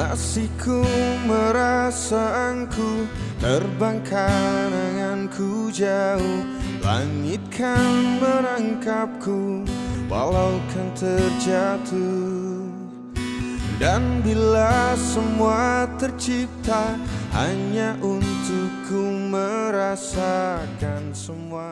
Masih ku merasa angku, terbangkan anganku jauh. Langit kan menangkapku, walau kan terjatuh. Dan bila semua tercipta hanya untukku merasakan semua.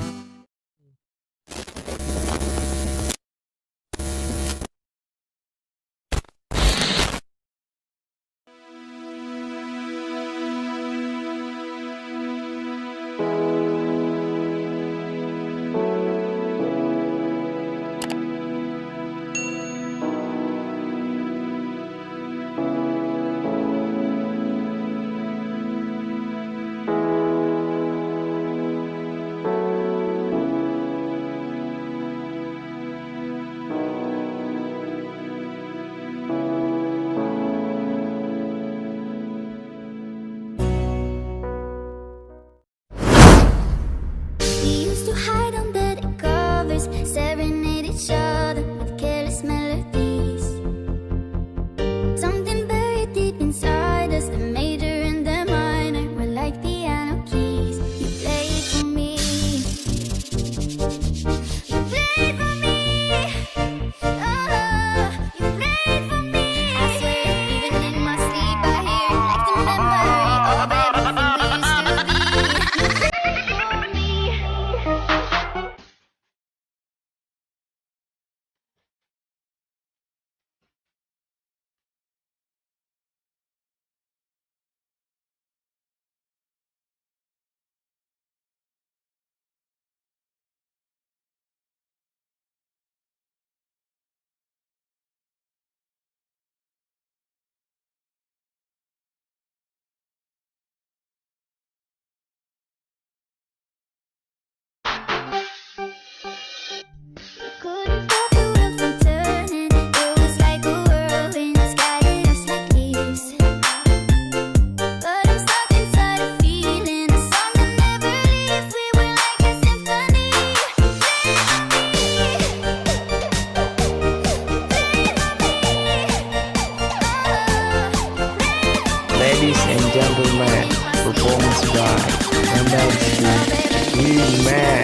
Ladies and gentlemen, performance by Kinmaster.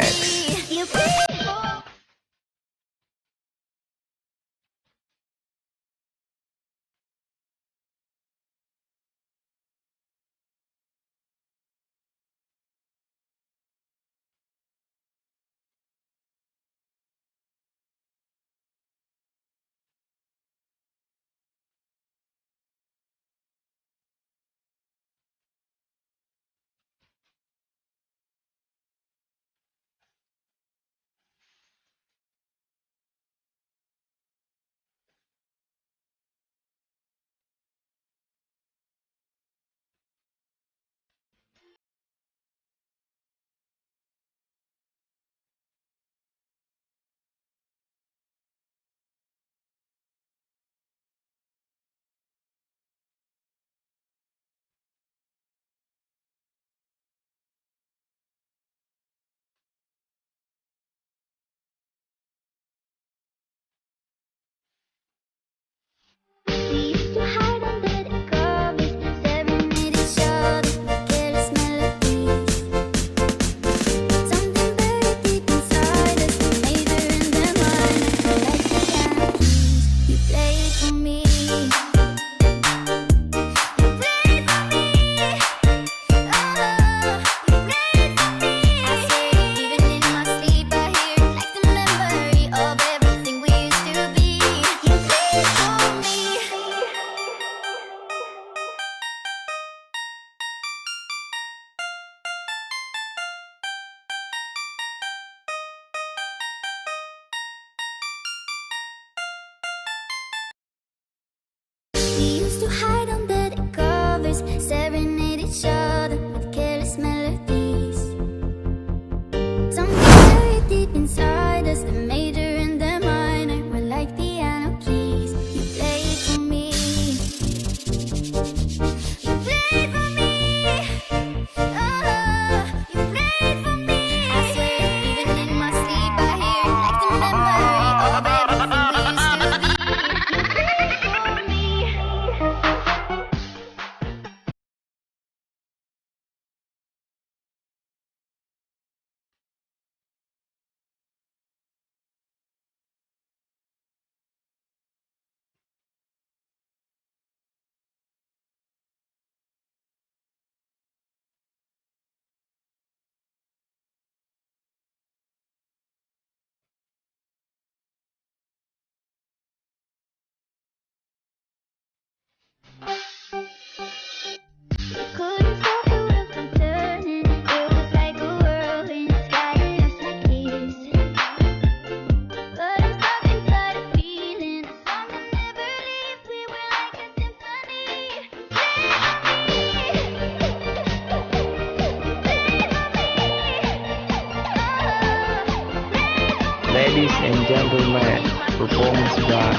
Ladies and gentlemen, performance by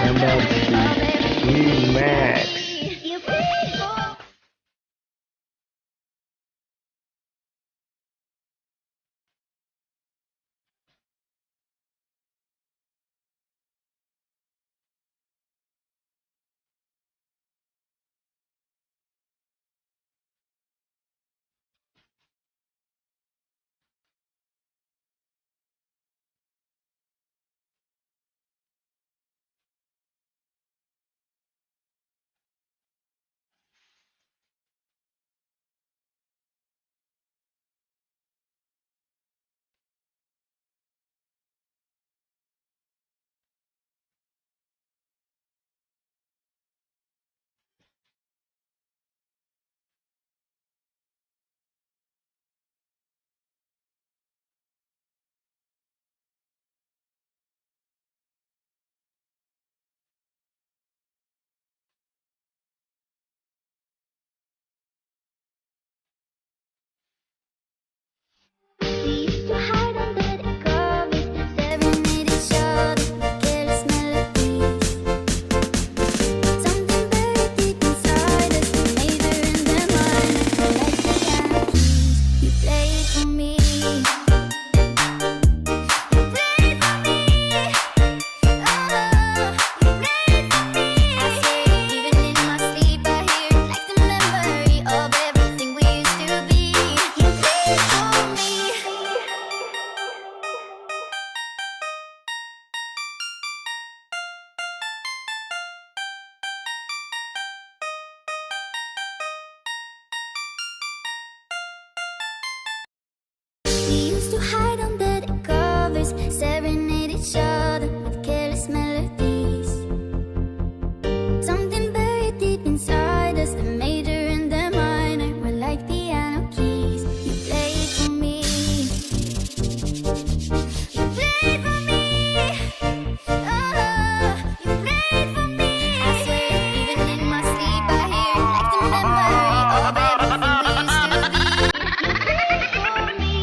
Membuat Remix. We used to hide under the covers, staring at each other with careless melodies. Something buried deep inside us, the major and the minor, like piano keys. You played for me. You played for me. Oh, you played for me. I swear, even in my sleep, I hear it like the memory of everything we used to be. You played for me. We used to hide under the covers, staring at each other with careless melodies. Something buried deep inside us, the major and the minor were like piano keys. You played for me. You played for me. Oh, you played for me. I swear, even in my sleep, I hear it like the memory of everything we used to be. You played for me.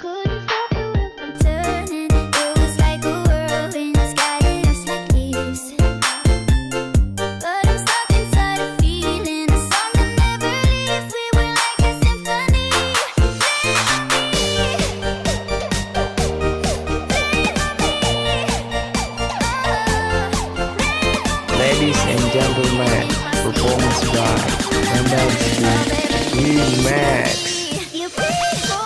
Couldn't stop the wheel from turning. It was like a whirlwind, guided us like leaves. But I'm stuck inside a feeling, a song that never leaves. We were like a symphony. Ladies and gentlemen, performance by Membuat Remix. You played for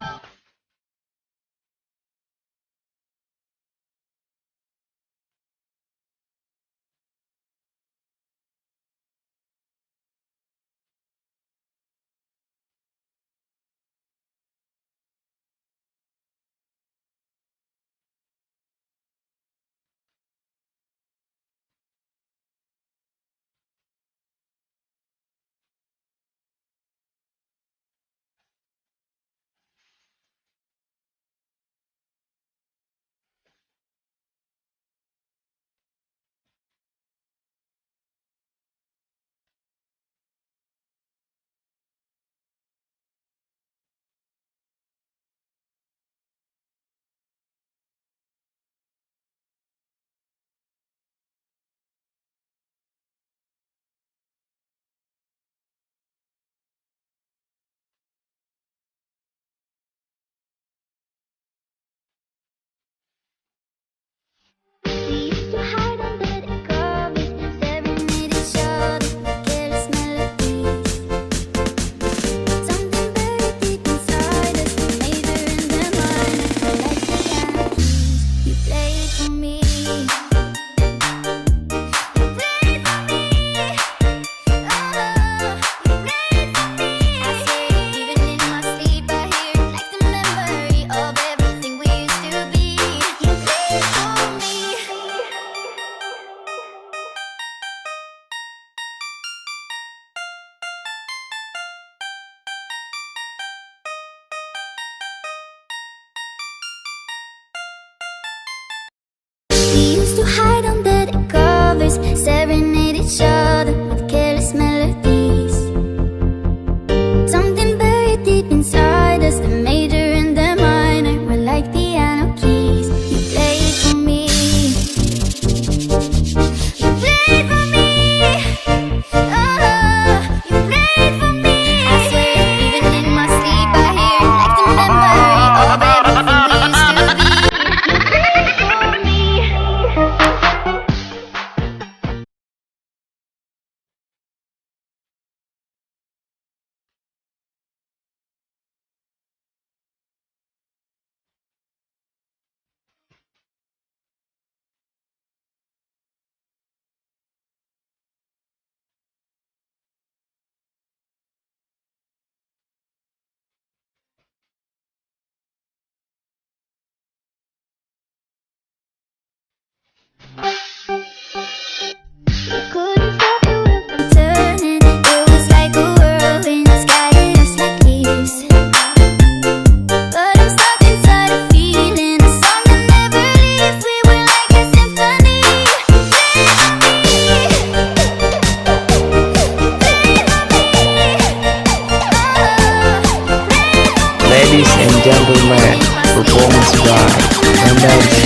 by Membuat.